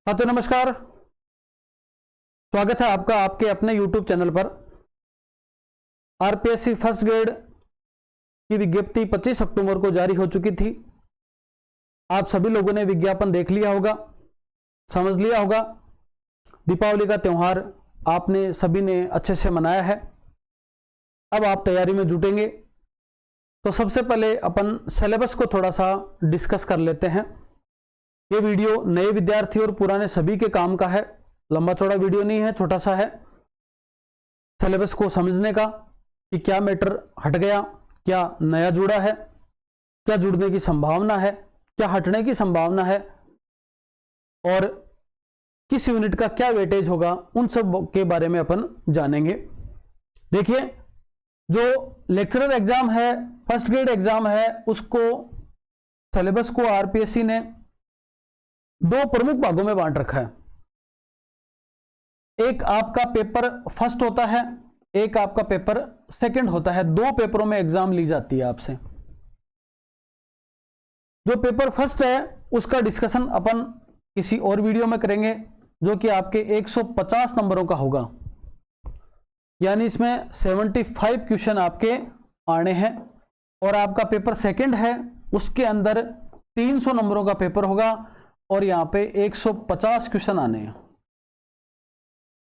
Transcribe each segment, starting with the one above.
हाँ तो नमस्कार, स्वागत है आपका आपके अपने YouTube चैनल पर। आरपीएससी फर्स्ट ग्रेड की विज्ञप्ति 25 अक्टूबर को जारी हो चुकी थी। आप सभी लोगों ने विज्ञापन देख लिया होगा, समझ लिया होगा। दीपावली का त्यौहार आपने सभी ने अच्छे से मनाया है। अब आप तैयारी में जुटेंगे तो सबसे पहले अपन सिलेबस को थोड़ा सा डिस्कस कर लेते हैं। ये वीडियो नए विद्यार्थी और पुराने सभी के काम का है। लंबा चौड़ा वीडियो नहीं है, छोटा सा है। सिलेबस को समझने का कि क्या मैटर हट गया, क्या नया जुड़ा है, क्या जुड़ने की संभावना है, क्या हटने की संभावना है और किस यूनिट का क्या वेटेज होगा, उन सब के बारे में अपन जानेंगे। देखिए, जो लेक्चरर एग्जाम है, फर्स्ट ग्रेड एग्जाम है, उसको सिलेबस को आरपीएससी ने दो प्रमुख भागों में बांट रखा है। एक आपका पेपर फर्स्ट होता है, एक आपका पेपर सेकंड होता है। दो पेपरों में एग्जाम ली जाती है आपसे। जो पेपर फर्स्ट है उसका डिस्कशन अपन किसी और वीडियो में करेंगे, जो कि आपके 150 नंबरों का होगा। यानी इसमें 75 क्वेश्चन आपके आने हैं। और आपका पेपर सेकंड है, उसके अंदर 300 नंबरों का पेपर होगा और यहां पे 150 क्वेश्चन आने हैं।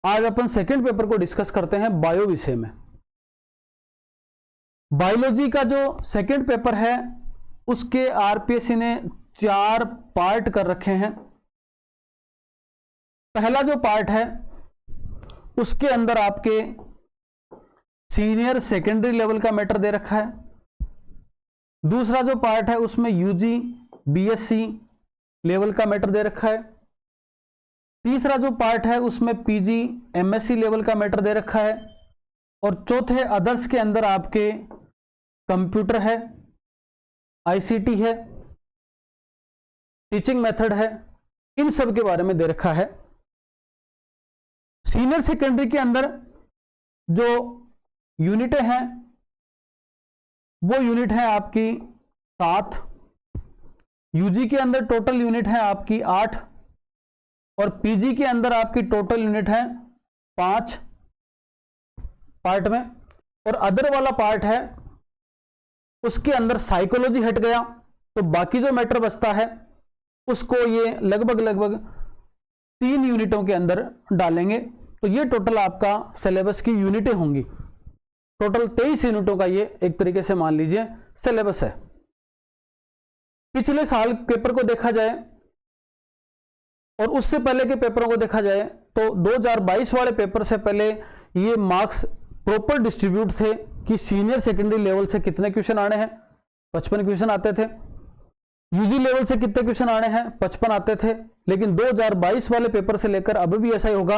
आज अपन सेकंड पेपर को डिस्कस करते हैं बायो विषय में। बायोलॉजी का जो सेकंड पेपर है उसके आरपीएससी ने 4 पार्ट कर रखे हैं। पहला जो पार्ट है उसके अंदर आपके सीनियर सेकेंडरी लेवल का मैटर दे रखा है। दूसरा जो पार्ट है उसमें यूजी बीएससी लेवल का मैटर दे रखा है। तीसरा जो पार्ट है उसमें पीजी एमएससी लेवल का मैटर दे रखा है। और चौथे अदर्स के अंदर आपके कंप्यूटर है, आईसीटी है, टीचिंग मेथड है, इन सब के बारे में दे रखा है। सीनियर सेकेंडरी के अंदर जो यूनिटें हैं वो यूनिट है आपकी 7। यूजी के अंदर टोटल यूनिट है आपकी 8 और पीजी के अंदर आपकी टोटल यूनिट है 5 पार्ट में। और अदर वाला पार्ट है उसके अंदर साइकोलॉजी हट गया, तो बाकी जो मैटर बचता है उसको ये लगभग 3 यूनिटों के अंदर डालेंगे। तो ये टोटल आपका सिलेबस की यूनिटें होंगी। टोटल 23 यूनिटों का ये एक तरीके से मान लीजिए सिलेबस है। पिछले साल पेपर को देखा जाए और उससे पहले के पेपरों को देखा जाए तो 2022 वाले पेपर से पहले ये मार्क्स प्रॉपर डिस्ट्रीब्यूट थे कि सीनियर सेकेंडरी लेवल से कितने क्वेश्चन आने हैं, 55 क्वेश्चन आते थे। यूजी लेवल से कितने क्वेश्चन आने हैं, 55 आते थे। लेकिन 2022 वाले पेपर से लेकर अब भी ऐसा ही होगा।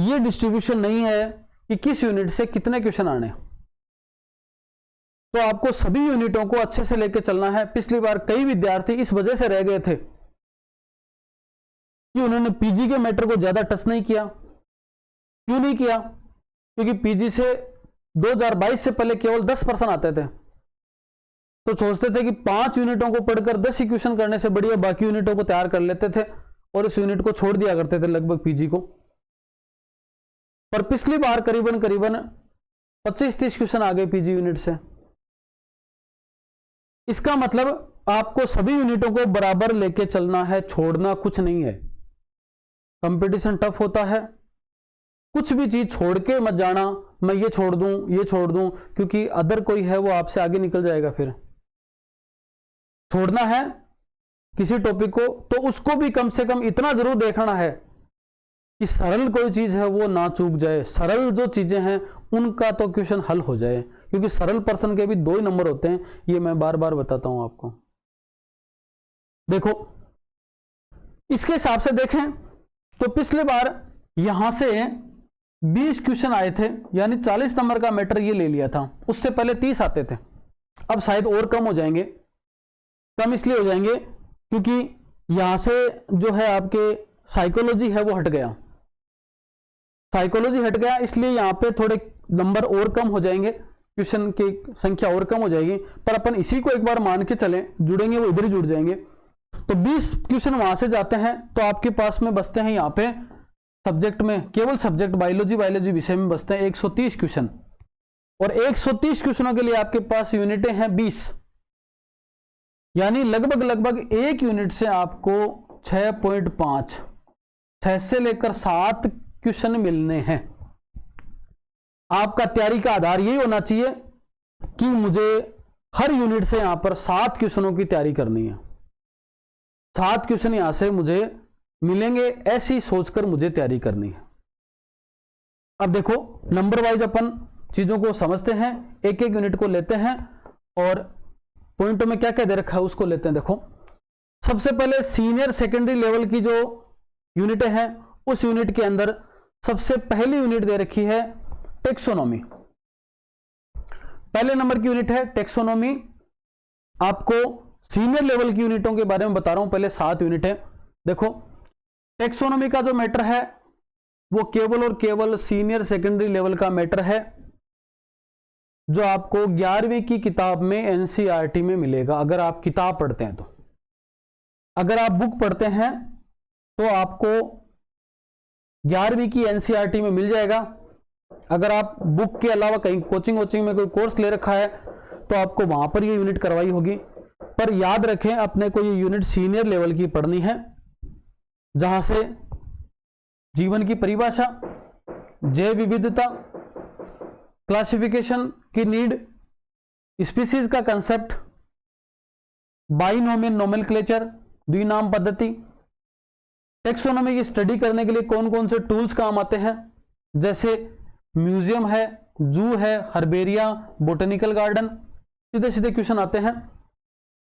ये डिस्ट्रीब्यूशन नहीं है कि किस यूनिट से कितने क्वेश्चन आने हैं। तो आपको सभी यूनिटों को अच्छे से लेकर चलना है। पिछली बार कई विद्यार्थी इस वजह से रह गए थे कि उन्होंने पीजी के मैटर को ज्यादा टच नहीं किया। क्यों नहीं किया? क्योंकि पीजी से 2022 से पहले केवल 10% आते थे। तो सोचते थे कि 5 यूनिटों को पढ़कर 10 इक्वेशन करने से बढ़िया बाकी यूनिटों को तैयार कर लेते थे और इस यूनिट को छोड़ दिया करते थे लगभग पीजी को। पर पिछली बार करीबन 25-30 क्वेश्चन आ गए पीजी यूनिट से। इसका मतलब आपको सभी यूनिटों को बराबर लेके चलना है, छोड़ना कुछ नहीं है। कंपटीशन टफ होता है, कुछ भी चीज छोड़ के मत जाना, मैं ये छोड़ दूं क्योंकि अदर कोई है वो आपसे आगे निकल जाएगा। फिर छोड़ना है किसी टॉपिक को तो उसको भी कम से कम इतना जरूर देखना है कि सरल कोई चीज है वो ना चूक जाए। सरल जो चीजें हैं उनका तो क्वेश्चन हल हो जाए, क्योंकि सरल पर्सन के भी 2 ही नंबर होते हैं। ये मैं बार बार बताता हूं आपको। देखो, इसके हिसाब से देखें तो पिछले बार यहां से 20 क्वेश्चन आए थे, यानी 40 नंबर का मैटर ये ले लिया था। उससे पहले 30 आते थे। अब शायद और कम हो जाएंगे। कम इसलिए हो जाएंगे क्योंकि यहां से जो है आपके साइकोलॉजी है वो हट गया। साइकोलॉजी हट गया इसलिए यहां पे थोड़े नंबर और कम हो जाएंगे, क्वेश्चन की संख्या और कम हो जाएगी। पर अपन इसी को एक बार मान के चलें, जुड़ेंगे वो इधर ही जुड़ जाएंगे। तो 20 क्वेश्चन वहां से जाते हैं, तो आपके पास में बचते हैं यहाँ पे सब्जेक्ट में, केवल सब्जेक्ट बायोलॉजी विषय में बचते हैं 130 क्वेश्चन। और 130 क्वेश्चनों के लिए आपके पास यूनिटें हैं 20, यानी लगभग एक यूनिट से आपको 6.5 6 से लेकर 7 क्वेश्चन मिलने हैं। आपका तैयारी का आधार यही होना चाहिए कि मुझे हर यूनिट से यहां पर 7 क्वेश्चनों की तैयारी करनी है, 7 क्वेश्चन यहां से मुझे मिलेंगे, ऐसी सोचकर मुझे तैयारी करनी है। अब देखो नंबर वाइज अपन चीजों को समझते हैं, एक एक यूनिट को लेते हैं और पॉइंटों में क्या क्या दे रखा है उसको लेते हैं। देखो सबसे पहले सीनियर सेकेंडरी लेवल की जो यूनिट है, उस यूनिट के अंदर सबसे पहली यूनिट दे रखी है टेक्सोनॉमी। पहले नंबर की यूनिट है टेक्सोनॉमी। आपको सीनियर लेवल की यूनिटों के बारे में बता रहा हूं, पहले 7 यूनिट है। देखो टेक्सोनॉमी का जो मैटर है वो केवल और केवल सीनियर सेकेंडरी लेवल का मैटर है, जो आपको 11वीं की किताब में एनसीईआरटी में मिलेगा। अगर आप किताब पढ़ते हैं तो, अगर आप बुक पढ़ते हैं तो आपको 11वीं की एनसीईआरटी में मिल जाएगा। अगर आप बुक के अलावा कहीं कोचिंग में कोई कोर्स ले रखा है तो आपको वहां पर ये यूनिट करवाई होगी। पर याद रखें अपने को ये यूनिट सीनियर लेवल की पढ़नी है, जहां से जीवन की परिभाषा, जैव विविधता, क्लासिफिकेशन की नीड, स्पीसीज का कंसेप्ट, बाइनोमियल नोमेनक्लेचर, द्विनाम पद्धति, टेक्सोनॉमी की स्टडी करने के लिए कौन कौन से टूल्स काम आते हैं, जैसे म्यूजियम है, जू है, हर्बेरिया, बोटेनिकल गार्डन, सीधे सीधे क्वेश्चन आते हैं।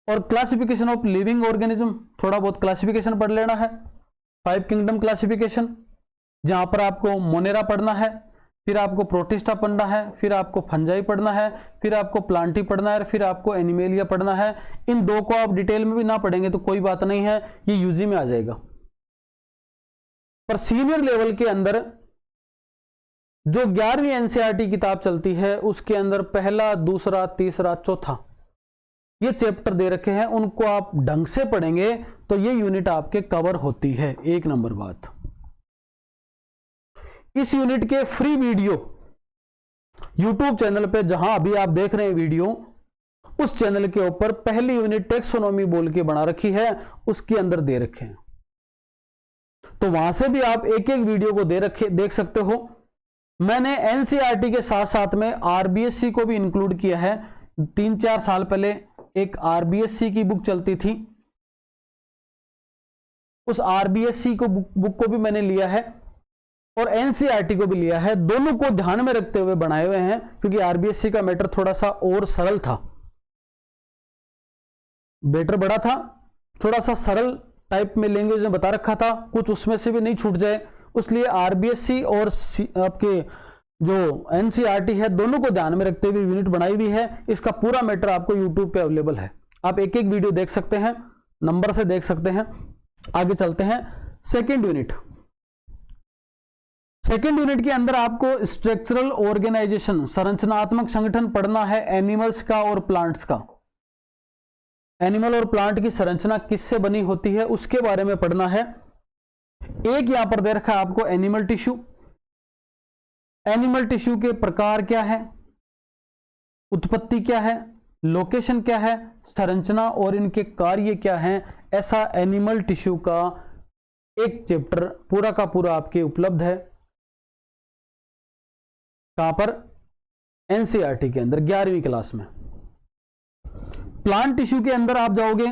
और क्लासिफिकेशन ऑफ लिविंग ऑर्गेनिज्म, थोड़ा बहुत क्लासिफिकेशन पढ़ लेना है। 5 किंगडम क्लासिफिकेशन, जहां पर आपको मोनेरा पढ़ना है, फिर आपको प्रोटिस्टा पढ़ना है, फिर आपको फंजाई पढ़ना है, फिर आपको प्लांटी पढ़ना है, फिर आपको एनिमेलिया पढ़ना है। इन 2 को आप डिटेल में भी ना पढ़ेंगे तो कोई बात नहीं है, ये यूजी में आ जाएगा। पर सीनियर लेवल के अंदर जो 11वीं एनसीईआरटी किताब चलती है उसके अंदर पहला, दूसरा, तीसरा, चौथा ये चैप्टर दे रखे हैं, उनको आप ढंग से पढ़ेंगे तो ये यूनिट आपके कवर होती है। 1 नंबर बात, इस यूनिट के फ्री वीडियो यूट्यूब चैनल पे जहां अभी आप देख रहे हैं वीडियो, उस चैनल के ऊपर पहली यूनिट टेक्सोनॉमी बोल के बना रखी है, उसके अंदर दे रखे हैं, तो वहां से भी आप एक एक वीडियो को देख सकते हो। मैंने एनसीईआरटी के साथ साथ में आरबीएससी को भी इंक्लूड किया है। 3-4 साल पहले एक आरबीएससी की बुक चलती थी, उस आरबीएससी को बुक को भी मैंने लिया है और एनसीईआरटी को भी लिया है। दोनों को ध्यान में रखते हुए बनाए हुए हैं, क्योंकि आरबीएससी का मैटर थोड़ा सा और सरल था, बेटर बड़ा था, थोड़ा सा सरल टाइप में लैंग्वेज में बता रखा था, कुछ उसमें से भी नहीं छूट जाए, इसलिए आरबीएससी और आपके जो एनसीईआरटी है दोनों को ध्यान में रखते हुए यूनिट बनाई हुई है। इसका पूरा मैटर आपको यूट्यूब पे अवेलेबल है, आप एक एक वीडियो देख सकते हैं, नंबर से देख सकते हैं। आगे चलते हैं सेकेंड यूनिट। सेकेंड यूनिट के अंदर आपको स्ट्रक्चरल ऑर्गेनाइजेशन, संरचनात्मक संगठन पढ़ना है, एनिमल्स का और प्लांट्स का। एनिमल और प्लांट की संरचना किससे बनी होती है उसके बारे में पढ़ना है। एक यहां पर दे रखा है आपको एनिमल टिश्यू। एनिमल टिश्यू के प्रकार क्या है, उत्पत्ति क्या है, लोकेशन क्या है, संरचना और इनके कार्य क्या हैं, ऐसा एनिमल टिश्यू का एक चैप्टर पूरा का पूरा आपके उपलब्ध है। कहां पर? एनसीईआरटी के अंदर 11वीं क्लास में। प्लांट टिश्यू के अंदर आप जाओगे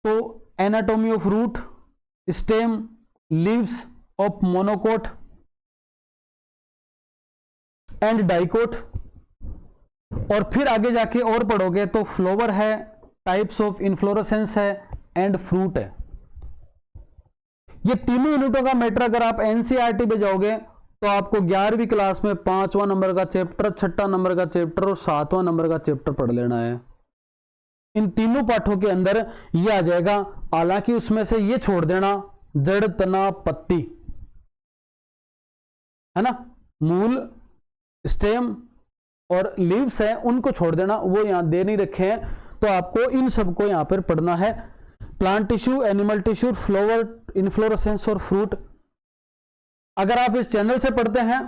तो anatomy of root, stem, leaves of monocot and dicot, और फिर आगे जाके और पढ़ोगे तो फ्लावर है, टाइप्स ऑफ इन्फ्लोरेसेंस है एंड फ्रूट है। ये तीनों यूनिटों का मैटर अगर आप एनसीईआरटी पे जाओगे तो आपको 11वीं क्लास में 5वां नंबर का चैप्टर, 6वां नंबर का चैप्टर और 7वां नंबर का चैप्टर पढ़ लेना है। इन तीनों पाठों के अंदर ये आ जाएगा। हालांकि उसमें से ये छोड़ देना, जड़, तना, पत्ती, है ना, मूल, स्टेम और लीव्स है, उनको छोड़ देना, वो यहां दे नहीं रखे हैं, तो आपको इन सबको यहां पर पढ़ना है। Plant tissue, animal tissue, flower, inflorescence और फ्रूट। अगर आप इस चैनल से पढ़ते हैं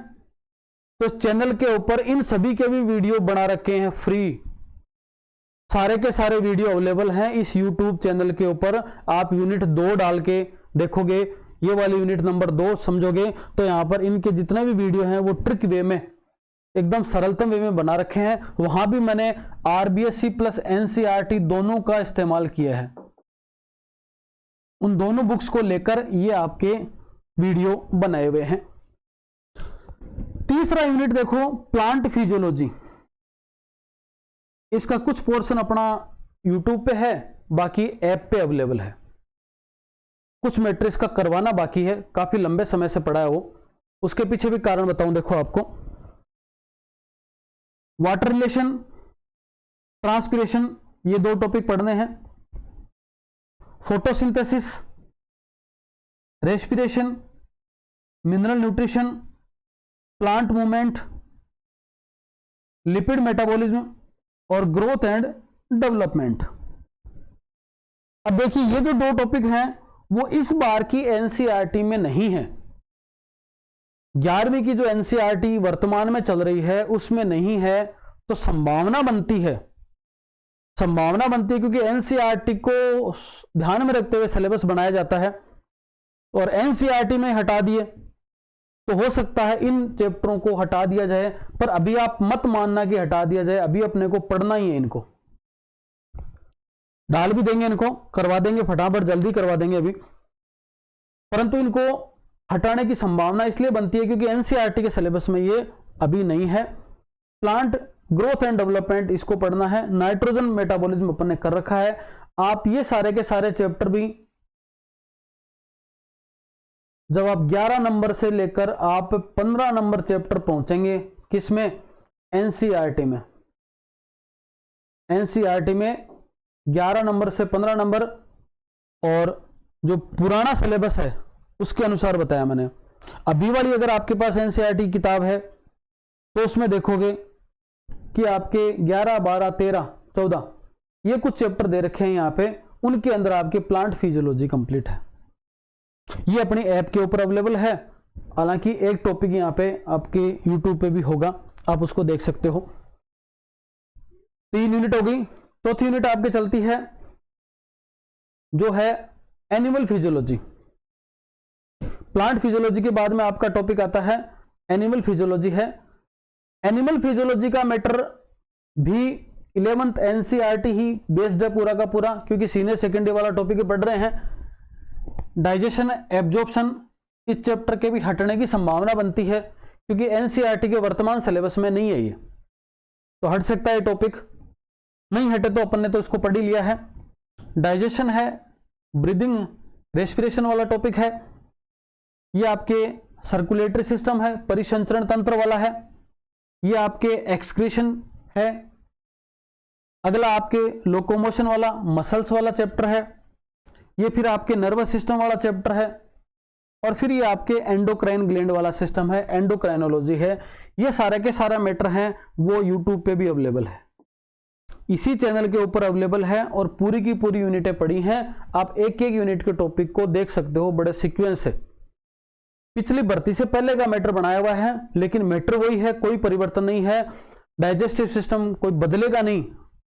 तो इस चैनल के ऊपर इन सभी के भी वीडियो बना रखे हैं फ्री, सारे के सारे वीडियो अवेलेबल हैं इस यूट्यूब चैनल के ऊपर। आप यूनिट 2 डाल के देखोगे, ये वाली यूनिट नंबर 2 समझोगे तो यहां पर इनके जितने भी वीडियो हैं वो ट्रिक वे में, एकदम सरलतम वे में बना रखे हैं। वहां भी मैंने आरबीएससी प्लस एनसीईआरटी दोनों का इस्तेमाल किया है। उन दोनों बुक्स को लेकर ये आपके वीडियो बनाए हुए हैं। तीसरा यूनिट देखो, प्लांट फिजियोलॉजी। इसका कुछ पोर्शन अपना यूट्यूब पे है, बाकी ऐप पे अवेलेबल है। कुछ मैट्रिक्स का करवाना बाकी है, काफी लंबे समय से पड़ा है वो, उसके पीछे भी कारण बताऊं। देखो आपको वाटर रिलेशन, ट्रांसपिरेशन, ये 2 टॉपिक पढ़ने हैं। Photosynthesis, respiration, mineral nutrition, plant movement, lipid metabolism और ग्रोथ एंड डेवलपमेंट। अब देखिए ये जो 2 टॉपिक हैं वो इस बार की एनसीईआरटी में नहीं है। 11वीं की जो एनसीईआरटी वर्तमान में चल रही है उसमें नहीं है, तो संभावना बनती है क्योंकि एनसीईआरटी को ध्यान में रखते हुए सिलेबस बनाया जाता है और एनसीईआरटी में हटा दिए तो हो सकता है इन चैप्टरों को हटा दिया जाए, पर अभी आप मत मानना कि हटा दिया जाए, अभी अपने को पढ़ना ही है। इनको डाल भी देंगे, इनको करवा देंगे फटाफट, जल्दी करवा देंगे अभी, परंतु इनको हटाने की संभावना इसलिए बनती है क्योंकि एनसीईआरटी के सिलेबस में ये अभी नहीं है। प्लांट ग्रोथ एंड डेवलपमेंट इसको पढ़ना है। नाइट्रोजन मेटाबॉलिज्म अपन ने कर रखा है। आप ये सारे के सारे चैप्टर भी जब आप 11 नंबर से लेकर आप 15 नंबर चैप्टर पहुंचेंगे, किसमें? एनसीईआरटी में। एनसीईआरटी में 11 नंबर से 15 नंबर, और जो पुराना सिलेबस है उसके अनुसार बताया मैंने। अभी वाली अगर आपके पास एनसीईआरटी किताब है तो उसमें देखोगे कि आपके 11, 12, 13, 14 ये कुछ चैप्टर दे रखे हैं यहाँ पे, उनके अंदर आपके प्लांट फिजियोलॉजी कंप्लीट है। ये अपनी ऐप के ऊपर अवेलेबल है। हालांकि एक टॉपिक यहाँ पे आपके यूट्यूब पे भी होगा, आप उसको देख सकते हो। 3 यूनिट हो गई। चौथी यूनिट आपके चलती है जो है एनिमल फिजियोलॉजी। प्लांट फिजियोलॉजी के बाद में आपका टॉपिक आता है एनिमल फिजियोलॉजी है। एनिमल फिजियोलॉजी का मैटर भी 11th एनसीईआरटी ही बेस्ड है पूरा का पूरा, क्योंकि सीनियर सेकेंडरी वाला टॉपिक पढ़ रहे हैं। डाइजेशन, एब्जॉर्प्शन, इस चैप्टर के भी हटने की संभावना बनती है क्योंकि एनसीईआरटी के वर्तमान सिलेबस में नहीं है ये, तो हट सकता है टॉपिक। नहीं हटे तो अपन ने तो इसको पढ़ ही लिया है। डाइजेशन है, ब्रीदिंग, रेस्पिरेशन वाला टॉपिक है। ये आपके सर्कुलेटरी सिस्टम है, परिसंचरण तंत्र वाला है। ये आपके एक्सक्रीशन है। अगला आपके लोकोमोशन वाला, मसल्स वाला चैप्टर है। ये फिर आपके नर्वस सिस्टम वाला चैप्टर है, और फिर ये आपके एंडोक्राइन ग्लैंड वाला सिस्टम है, एंडोक्राइनोलॉजी है। ये सारे के सारा मैटर हैं वो यूट्यूब पे भी अवेलेबल है, इसी चैनल के ऊपर अवेलेबल है, और पूरी की पूरी यूनिटें पढ़ी हैं। आप एक एक यूनिट के टॉपिक को देख सकते हो बड़े सीक्वेंस से। पिछली भर्ती से पहले का मैटर बनाया हुआ है, लेकिन मैटर वही है, कोई परिवर्तन नहीं है। डाइजेस्टिव सिस्टम कोई बदलेगा नहीं।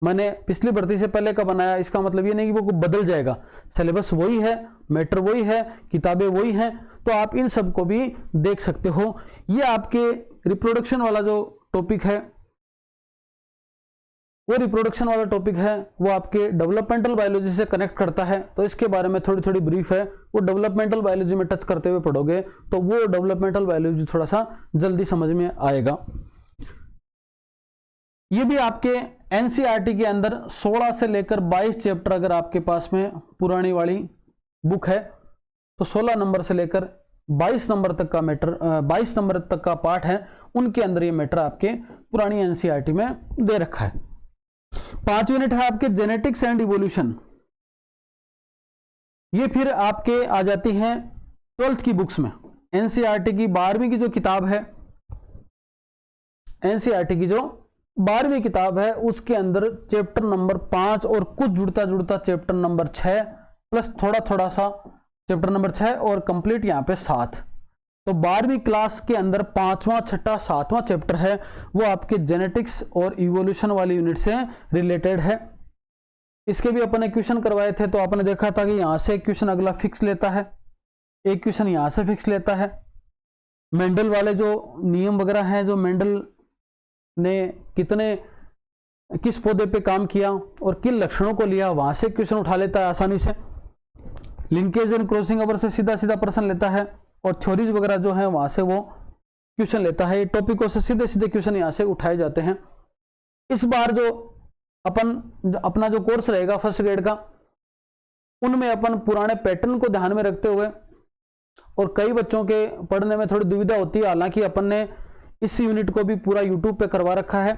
मैंने पिछली भर्ती से पहले का बनाया, इसका मतलब ये नहीं कि वो बदल जाएगा। सिलेबस वही है, मैटर वही है, किताबें वही हैं, तो आप इन सब को भी देख सकते हो। ये आपके रिप्रोडक्शन वाला जो टॉपिक है, वो रिप्रोडक्शन वाला टॉपिक है, वो आपके डेवलपमेंटल बायोलॉजी से कनेक्ट करता है, तो इसके बारे में थोड़ी थोड़ी ब्रीफ है। वो डेवलपमेंटल बायोलॉजी में टच करते हुए पढ़ोगे तो वो डेवलपमेंटल बायोलॉजी थोड़ा सा जल्दी समझ में आएगा। ये भी आपके एनसीईआरटी के अंदर 16 से लेकर 22 चैप्टर अगर आपके पास में पुरानी वाली बुक है तो 16 नंबर से लेकर 22 नंबर तक का मैटर, 22 नंबर तक का पार्ट है, उनके अंदर ये मैटर आपके पुरानी एनसीईआरटी में दे रखा है। 5 यूनिट है आपके जेनेटिक्स एंड इवोल्यूशन। ये फिर आपके आ जाती हैं 12th की बुक्स में। एनसीईआरटी की 12वीं की जो किताब है, एनसीईआरटी की जो 12वीं किताब है, उसके अंदर चैप्टर नंबर 5 और कुछ जुड़ता जुड़ता चैप्टर नंबर 6 प्लस थोड़ा थोड़ा सा चैप्टर नंबर 6 और कंप्लीट यहाँ पे 7। तो 12वीं क्लास के अंदर 5वां, 6ठा, 7वां चैप्टर है वो आपके जेनेटिक्स और इवोल्यूशन वाली यूनिट से रिलेटेड है। इसके भी अपन ने क्वेश्चन करवाए थे, तो आपने देखा था कि यहां से क्वेश्चन अगला फिक्स लेता है, एक क्वेश्चन यहां से फिक्स लेता है। मेंडल वाले जो नियम वगैरह हैं, जो मेंडल ने किस पौधे पे काम किया और किन लक्षणों को लिया, वहां से क्वेश्चन उठा लेता है आसानी से। लिंकेज एंड क्रॉसिंग ओवर से सीधा सीधा प्रश्न लेता है, और थ्योरीज वगैरह जो है वहां से वो क्वेश्चन लेता है। टॉपिकों से सीधे सीधे क्वेश्चन यहां से उठाए जाते हैं। इस बार जो अपना जो कोर्स रहेगा फर्स्ट ग्रेड का, उनमें अपन पुराने पैटर्न को ध्यान में रखते हुए, और कई बच्चों के पढ़ने में थोड़ी दुविधा होती है, हालांकि अपन ने इस यूनिट को भी पूरा यूट्यूब पे करवा रखा है,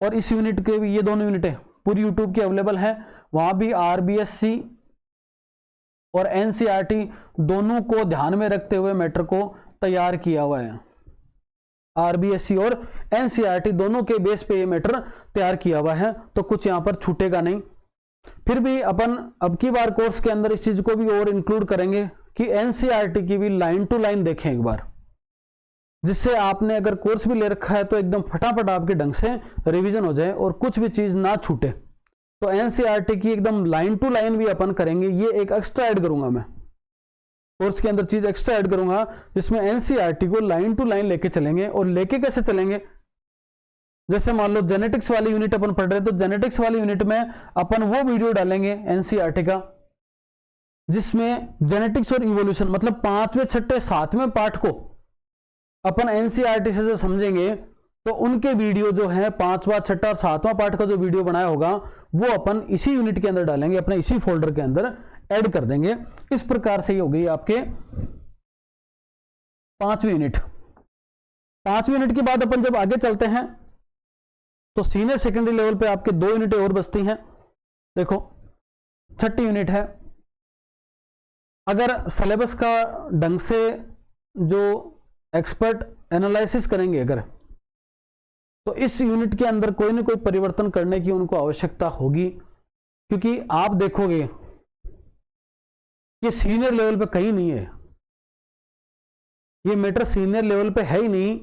और इस यूनिट के भी ये दोनों यूनिटें पूरी यूट्यूब की अवेलेबल है। वहां भी आरबीएससी और एनसीईआरटी दोनों को ध्यान में रखते हुए मैटर को तैयार किया हुआ है। आरबीएससी और एनसीईआरटी दोनों के बेस पे ये मैटर तैयार किया हुआ है, तो कुछ यहां पर छूटेगा नहीं। फिर भी अपन अब की बार कोर्स के अंदर इस चीज को भी और इंक्लूड करेंगे कि एनसीईआरटी की भी लाइन टू लाइन देखें एक बार, जिससे आपने अगर कोर्स भी ले रखा है तो एकदम फटाफट आपके ढंग से रिवीजन हो जाए और कुछ भी चीज ना छूटे। तो एनसीईआरटी की एकदम लाइन टू लाइन भी अपन करेंगे। ये एक एक्स्ट्रा ऐड करूंगा मैं कोर्स के अंदर, चीज एक्स्ट्रा ऐड करूंगा जिसमें एनसीईआरटी को लाइन टू लाइन लेके चलेंगे। और लेके कैसे चलेंगे, जैसे मान लो जेनेटिक्स वाली यूनिट अपन पढ़ रहे हैं, तो जेनेटिक्स वाली यूनिट में अपन वो वीडियो डालेंगे एनसीईआरटी का जिसमें जेनेटिक्स और इवोल्यूशन मतलब 5वें, 6ठे, 7वें पार्ट को अपन एनसीईआरटी से जो समझेंगे, तो उनके वीडियो जो है 5वां, 6ठा और 7वां पार्ट का जो वीडियो बनाया होगा वो अपन इसी यूनिट के अंदर डालेंगे, अपने इसी फोल्डर के अंदर ऐड कर देंगे। इस प्रकार से ही हो गई आपके 5वीं यूनिट। 5वीं यूनिट के बाद अपन जब आगे चलते हैं तो सीनियर सेकेंडरी लेवल पे आपके 2 यूनिटें और बचती हैं। देखो 6ठी यूनिट है। अगर सिलेबस का ढंग से जो एक्सपर्ट एनालिसिस करेंगे अगर, तो इस यूनिट के अंदर कोई ना कोई परिवर्तन करने की उनको आवश्यकता होगी, क्योंकि आप देखोगे ये सीनियर लेवल पे कहीं नहीं है, ये मैटर सीनियर लेवल पे है ही नहीं,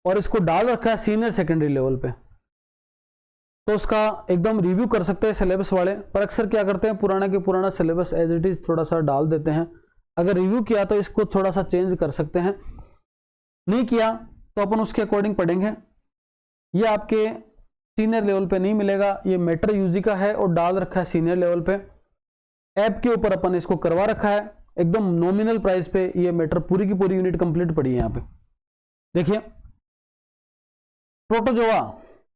और इसको डाल रखा है सीनियर सेकेंडरी लेवल पे। तो उसका एकदम रिव्यू कर सकते हैं सिलेबस वाले, पर अक्सर क्या करते हैं पुराना के पुराना सिलेबस एज इट इज थोड़ा सा डाल देते हैं। अगर रिव्यू किया तो इसको थोड़ा सा चेंज कर सकते हैं, नहीं किया तो अपन उसके अकॉर्डिंग पढ़ेंगे। ये आपके सीनियर लेवल पे नहीं मिलेगा, ये मैटर यूजी का है और डाल रखा है सीनियर लेवल पे। ऐप के ऊपर अपन इसको करवा रखा है एकदम नॉमिनल प्राइस पे। ये मैटर पूरी की पूरी यूनिट कंप्लीट पड़ी है। यहाँ पे देखिए, प्रोटोजोआ,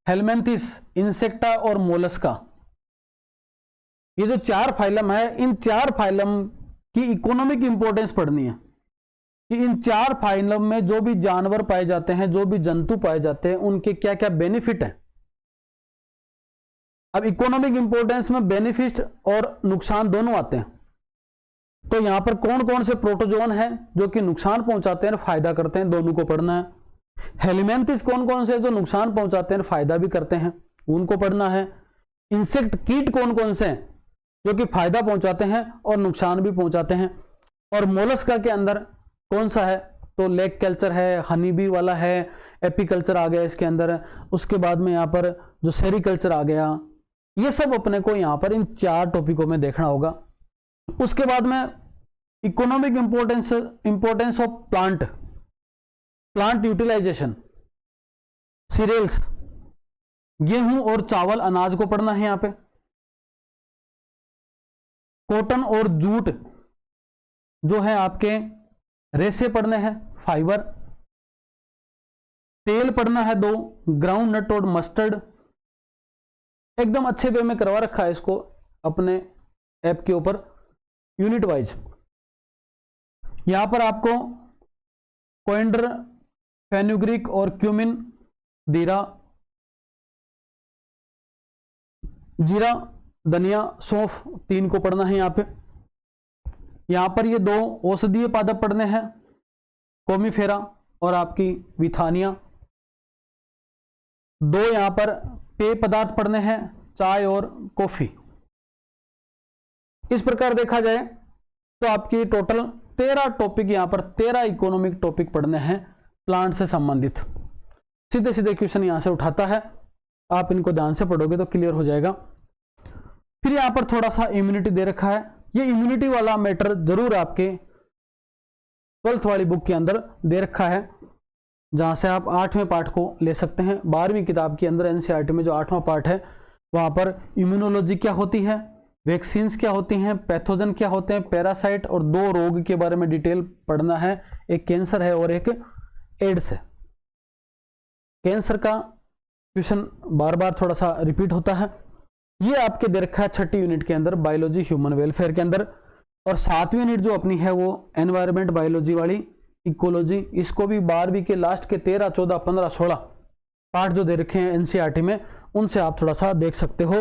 हेलमेंथिस, इंसेक्टा और मोलस्का, ये जो 4 फाइलम है, इन 4 फाइलम की इकोनॉमिक इंपॉर्टेंस पढ़नी है कि इन 4 फाइलम में जो भी जानवर पाए जाते हैं, जो भी जंतु पाए जाते हैं, उनके क्या क्या बेनिफिट है। अब इकोनॉमिक इंपॉर्टेंस में बेनिफिट और नुकसान दोनों आते हैं। तो यहां पर कौन कौन से प्रोटोजोन है जो कि नुकसान पहुंचाते हैं, फायदा करते हैं, दोनों को पढ़ना है। हेलमेंथिस कौन कौन से जो नुकसान पहुंचाते हैं, फायदा भी करते हैं, उनको पढ़ना है। इंसेक्ट, कीट कौन कौन से हैं जो कि फायदा पहुंचाते हैं और नुकसान भी पहुंचाते हैं। और मोलस्का के अंदर कौन सा है, तो लेक कल्चर है, हनी बी वाला है, एपीकल्चर आ गया इसके अंदर, उसके बाद में यहाँ पर जो सेरिकल्चर आ गया। ये सब अपने को यहाँ पर इन 4 टॉपिकों में देखना होगा। उसके बाद में economic importance of plant utilization, cereals, गेहूं और चावल अनाज को पढ़ना है। यहाँ पे कॉटन और जूट जो है आपके रेसे पढ़ने हैं, फाइबर। तेल पढ़ना है 2, ग्राउंड नट और मस्टर्ड। एकदम अच्छे वे में करवा रखा है इसको अपने ऐप के ऊपर यूनिट वाइज। यहां पर आपको कोएंडर, फेनुग्रीक और क्यूमिन, जीरा, धनिया, सौंफ, 3 को पढ़ना है। यहां पर ये 2 औषधीय पादप पढ़ने हैं, कोमीफेरा और आपकी विथानिया। 2 यहां पर पेय पदार्थ पढ़ने हैं, चाय और कॉफी। इस प्रकार देखा जाए तो आपकी टोटल 13 टॉपिक यहां पर 13 इकोनॉमिक टॉपिक पढ़ने हैं प्लांट से संबंधित। सीधे सीधे क्वेश्चन यहां से उठाता है, आप इनको ध्यान से पढ़ोगे तो क्लियर हो जाएगा। फिर यहां पर थोड़ा सा इम्यूनिटी दे रखा है, ये इम्यूनिटी वाला मैटर जरूर आपके 12th वाली बुक के अंदर दे रखा है, जहां से आप 8वें पार्ट को ले सकते हैं। 12वीं किताब के अंदर एनसीईआरटी में जो 8वां पार्ट है वहां पर इम्यूनोलॉजी क्या होती है, वैक्सीन्स क्या होती हैं, पैथोजन क्या होते हैं, पैरासाइट, और 2 रोग के बारे में डिटेल पढ़ना है, एक कैंसर है और एक एड्स है। कैंसर का क्वेश्चन बार बार थोड़ा सा रिपीट होता है, ये आपके दे रखा है 6ठी यूनिट के अंदर बायोलॉजी ह्यूमन वेलफेयर के अंदर। और 7वीं यूनिट जो अपनी है वो एनवायरमेंट बायोलॉजी वाली इकोलॉजी, इसको भी 12वीं के लास्ट के 13, 14, 15, 16 पार्ट जो दे रखे हैं एनसीईआरटी में, उनसे आप थोड़ा सा देख सकते हो।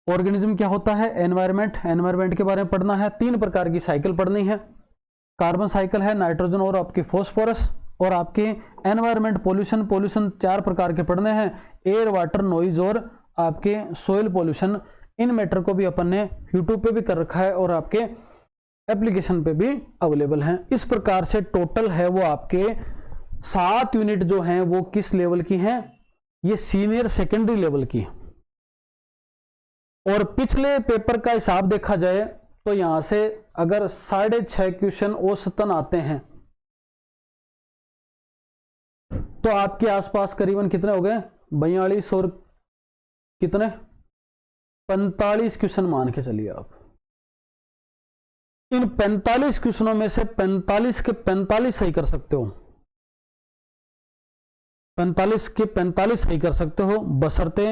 ऑर्गेनिज्म क्या होता है, एनवायरमेंट के बारे में पढ़ना है। 3 प्रकार की साइकिल पढ़नी है, कार्बन साइकिल है, नाइट्रोजन और आपके फॉस्फोरस, और आपके एनवायरमेंट पोल्यूशन 4 प्रकार के पढ़ने हैं, एयर, वाटर, नॉइज और आपके सोइल पोल्यूशन। इन मैटर को भी अपन ने यूट्यूब पे भी कर रखा है और आपके एप्लीकेशन पे भी अवेलेबल हैं। इस प्रकार से टोटल है वो आपके 7 यूनिट जो हैं वो किस लेवल की हैं, ये सीनियर सेकेंडरी लेवल की। और पिछले पेपर का हिसाब देखा जाए तो यहां से अगर 6.5 क्वेश्चन औसतन आते हैं तो आपके आसपास करीबन कितने हो गए, 42 और कितने 45 क्वेश्चन मान के चलिए आप। इन 45 क्वेश्चनों में से 45 के 45 सही कर सकते हो, 45 के 45 सही कर सकते हो, बशर्ते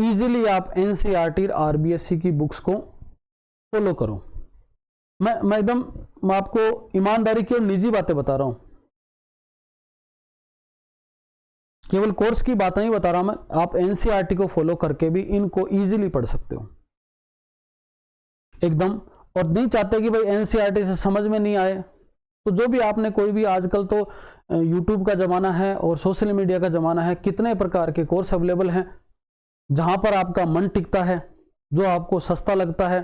इजीली आप एनसीईआरटी और आरबीएससी की बुक्स को फॉलो करो। मैं एकदम आपको ईमानदारी की और निजी बातें बता रहा हूं, केवल कोर्स की बात नहीं बता रहा मैं, आप एनसीईआरटी को फॉलो करके भी इनको इजीली पढ़ सकते हो एकदम। और नहीं चाहते कि भाई एनसीईआरटी से समझ में नहीं आए तो जो भी आपने कोई भी, आजकल तो यूट्यूब का जमाना है और सोशल मीडिया का जमाना है, कितने प्रकार के कोर्स अवेलेबल हैं जहां पर आपका मन टिकता है, जो आपको सस्ता लगता है,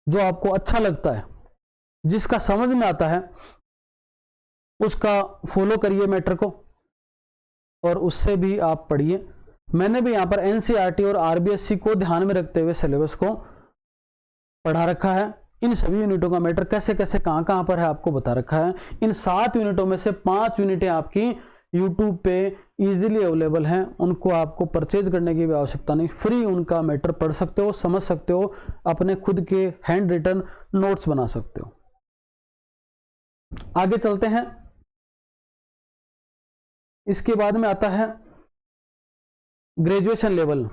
जो आपको अच्छा लगता है, जिसका समझ में आता है उसका फॉलो करिए मैटर को और उससे भी आप पढ़िए। मैंने भी यहाँ पर एनसीईआरटी और आरबीएससी को ध्यान में रखते हुए सिलेबस को पढ़ा रखा है। इन सभी यूनिटों का मैटर कैसे कैसे कहाँ पर है आपको बता रखा है। इन 7 यूनिटों में से 5 यूनिटें आपकी यूट्यूब पे इजीली अवेलेबल हैं, उनको आपको परचेज करने की भी आवश्यकता नहीं, फ्री उनका मैटर पढ़ सकते हो, समझ सकते हो, अपने खुद के हैंड रिटन नोट्स बना सकते हो। आगे चलते हैं। इसके बाद में आता है ग्रेजुएशन लेवल।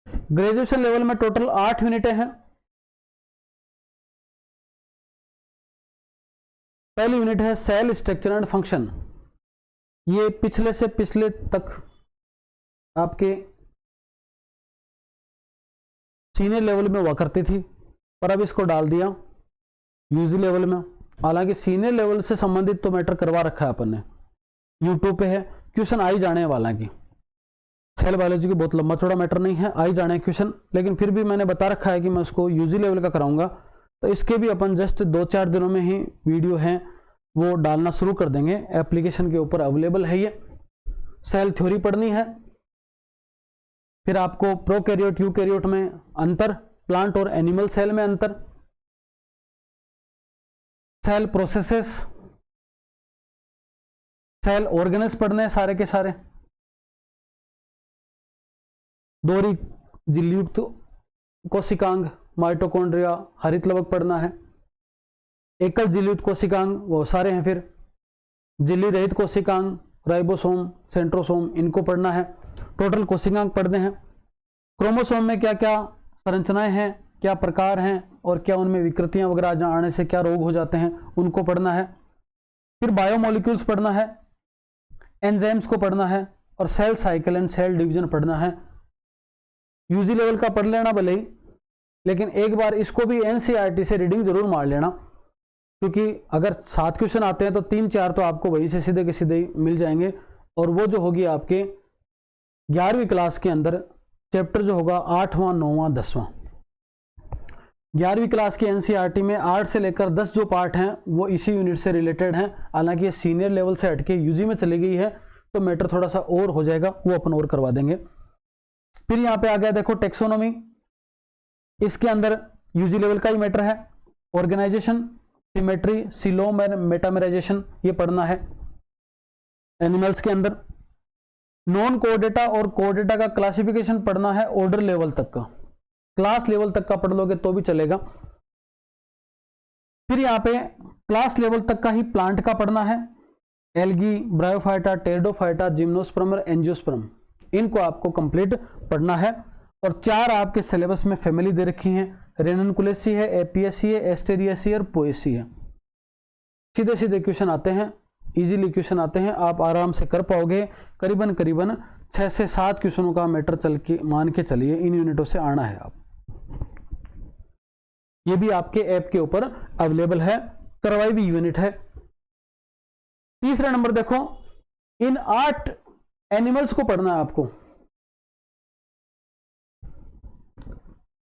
ग्रेजुएशन लेवल में टोटल 8 यूनिटें हैं। पहली यूनिट है सेल स्ट्रक्चर एंड फंक्शन। ये पिछले से पिछले तक आपके सीनियर लेवल में हुआ करती थी, पर अब इसको डाल दिया यूजी लेवल में। हालांकि सीनियर लेवल से संबंधित तो मैटर करवा रखा है अपन ने, यूट्यूब पे है, क्वेश्चन आई जाने वाला की। सेल बायोलॉजी की बहुत लंबा चौड़ा मैटर नहीं है, आई जाने क्वेश्चन, लेकिन फिर भी मैंने बता रखा है कि मैं उसको यूजी लेवल का कराऊंगा, तो इसके भी अपन जस्ट 2-4 दिनों में ही वीडियो है वो डालना शुरू कर देंगे। एप्लीकेशन के ऊपर अवेलेबल है ये। सेल थ्योरी पढ़नी है, फिर आपको प्रोकैरियोट यूकैरियोट में अंतर, प्लांट और एनिमल सेल में अंतर, सेल प्रोसेसेस, सेल ऑर्गेनेल्स पढ़ने हैं सारे के सारे, दोहरी झिल्लीयुक्त कोशिकांग, माइटोकॉन्ड्रिया, हरित लवक पढ़ना है, एकल झिल्लीयुक्त कोशिकांग वो सारे हैं, फिर झिल्ली रहित कोशिकांग, राइबोसोम, सेंट्रोसोम, इनको पढ़ना है। टोटल कोशिकांग पढ़ने हैं। क्रोमोसोम में क्या क्या संरचनाएं हैं, क्या प्रकार हैं और क्या उनमें विकृतियां वगैरह आने से क्या रोग हो जाते हैं, उनको पढ़ना है। फिर बायोमोलिक्यूल्स पढ़ना है, एंजाइम्स को पढ़ना है और cell cycle and cell division पढ़ना है। यूजी लेवल का पढ़ लेना भले ही, लेकिन एक बार इसको भी एनसीईआरटी से रीडिंग जरूर मार लेना, क्योंकि अगर 7 क्वेश्चन आते हैं तो 3-4 तो आपको वहीं से सीधे के सीधे ही मिल जाएंगे, और वो जो होगी आपके 11वीं क्लास के अंदर चैप्टर जो होगा 8वां, 9वां, 10वां। 11वीं क्लास की एनसीईआरटी में 8 से लेकर 10 जो पार्ट हैं वो इसी यूनिट से रिलेटेड हैं। हालांकि ये सीनियर लेवल से हटके यूजी में चली गई है तो मैटर थोड़ा सा और हो जाएगा, वो अपन और करवा देंगे। फिर यहाँ पे आ गया देखो टेक्सोनॉमी, इसके अंदर यूजी लेवल का ही मैटर है। ऑर्गेनाइजेशन, सिमेट्री, सिलोम एंड मेटामेराइजेशन ये पढ़ना है एनिमल्स के अंदर। नॉन कोडेटा और कोडेटा का क्लासिफिकेशन पढ़ना है ऑर्डर लेवल तक का, क्लास लेवल तक का पढ़ लोगे तो भी चलेगा। फिर यहाँ पे क्लास लेवल तक का ही प्लांट का पढ़ना है, एल्गी, ब्रायोफाइटा, टेरिडोफाइटा, जिम्नोस्पर्म और एंजियोस्पर्म, इनको आपको कंप्लीट पढ़ना है। और 4 आपके सिलेबस में फैमिली दे रखी हैं, रेननकुलेसी है, एपीएससी है, एस्टेरियासी और पोएसी है। सीधे सीधे क्वेश्चन आते हैं, इजीली क्वेश्चन आते हैं, आप आराम से कर पाओगे। करीबन 6 से 7 क्वेश्चनों का मैटर चल के मान के चलिए इन यूनिटों से आना है। आप ये भी आपके ऐप के ऊपर अवेलेबल है, करवाई भी यूनिट है। तीसरा नंबर देखो, इन 8 एनिमल्स को पढ़ना है आपको।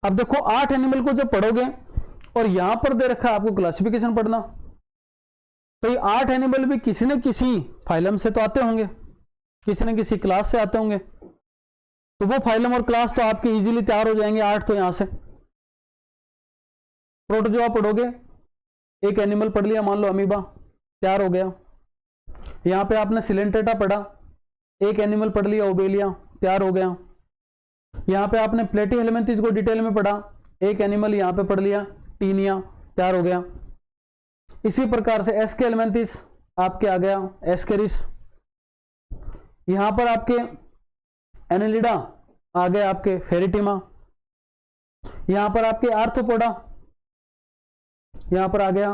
अब देखो 8 एनिमल को जब पढ़ोगे और यहां पर दे रखा है आपको क्लासिफिकेशन पढ़ना, तो ये 8 एनिमल भी किसी न किसी फाइलम से तो आते होंगे, किसी न किसी क्लास से आते होंगे, तो वो फाइलम और क्लास तो आपके इजीली तैयार हो जाएंगे 8 तो यहां से। प्रोटोजोआ पढ़ोगे, एक एनिमल पढ़ लिया, मान लो अमीबा, तैयार हो गया। यहां पे आपने सिलेंटेटा पढ़ा, एक एनिमल पढ़ लिया ओबेलिया, तैयार हो गया। यहां पे आपने प्लेटी हेलमिंथेस को डिटेल में पढ़ा, एक एनिमल यहां पे पढ़ लिया टीनिया, तैयार हो गया। इसी प्रकार से एस्के हेलमिंथेस आपके आ गया, एस्केरिस। यहां पर आपके एनेलिडा आ गए, आपके फेरिटिमा। यहां पर आपके आर्थ्रोपोडा, यहां पर आ गया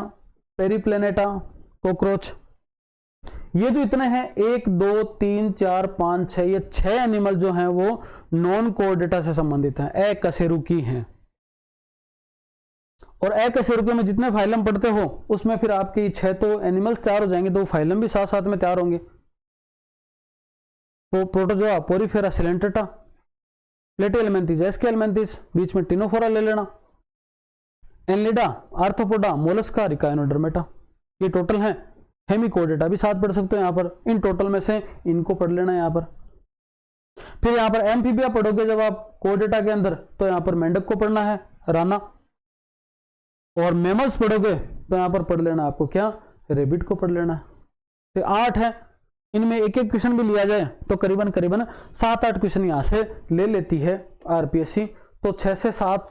पेरिप्लेनेटा, कॉकरोच। ये जो इतने हैं 1 2 3 4 5 6, ये 6 एनिमल जो हैं वो नॉन कोऑर्डिनेटा से संबंधित हैं, एकशेरुकी हैं। और एकशेरुकी में जितने फाइलम पढ़ते हो उसमें फिर आपके 6 तो एनिमल्स तैयार हो जाएंगे, तो फाइलम भी साथ साथ में तैयार होंगे। तो प्रोटोजोआ, पोरीफेरा, सिलेंटेटा, प्लेटी हेलमिंथेस, एस्के हेलमिंथेस, बीच में टिनोफोरा ले लेना, एनलिडा, आर्थ्रोपोडा, मोलस्का, रिकाइनोडर्मेटा, ये टोटल हैं। हेमिकोडेटा भी साथ पढ़ सकते हो यहाँ पर, इन टोटल में से इनको पढ़ लेना यहाँ पर। फिर यहाँ पर एम्फीबिया पढ़ोगे जब आप कोडेटा के अंदर, तो यहाँ पर मेंढक को पढ़ना है, राना। और मैमल्स पढ़ोगे तो यहाँ पर पढ़ लेना आपको क्या, रेबिट को पढ़ लेना है। तो 8 है, इनमें एक एक क्वेश्चन भी लिया जाए तो करीबन 7-8 क्वेश्चन यहाँ से ले लेती है आरपीएससी। तो 6 से 7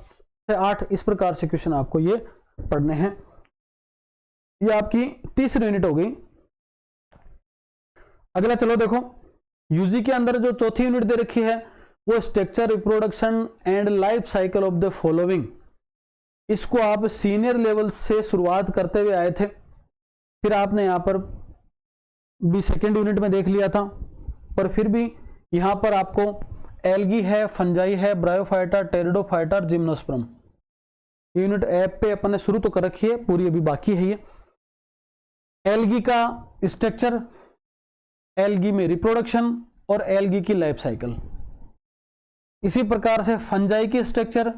से 8 इस प्रकार से क्वेश्चन आपको ये पढ़ने हैं। ये आपकी तीसरी यूनिट हो गई। अगला चलो देखो, यूजी के अंदर जो चौथी यूनिट दे रखी है वो structure, reproduction and life cycle of the following. इसको आप सीनियर लेवल से शुरुआत करते हुए आए थे, फिर आपने यहां पर भी सेकेंड यूनिट में देख लिया था, पर फिर भी यहां पर आपको एल्गी है, फंजाई है, bryophyta, pteridophyta, gymnosperm unit app पे अपन ने शुरू तो कर रखी है, पूरी अभी बाकी है। ये एल्गी का स्ट्रक्चर, एल्गी में रिप्रोडक्शन और एल्गी की लाइफ साइकिल। इसी प्रकार से फंजाई की स्ट्रक्चर,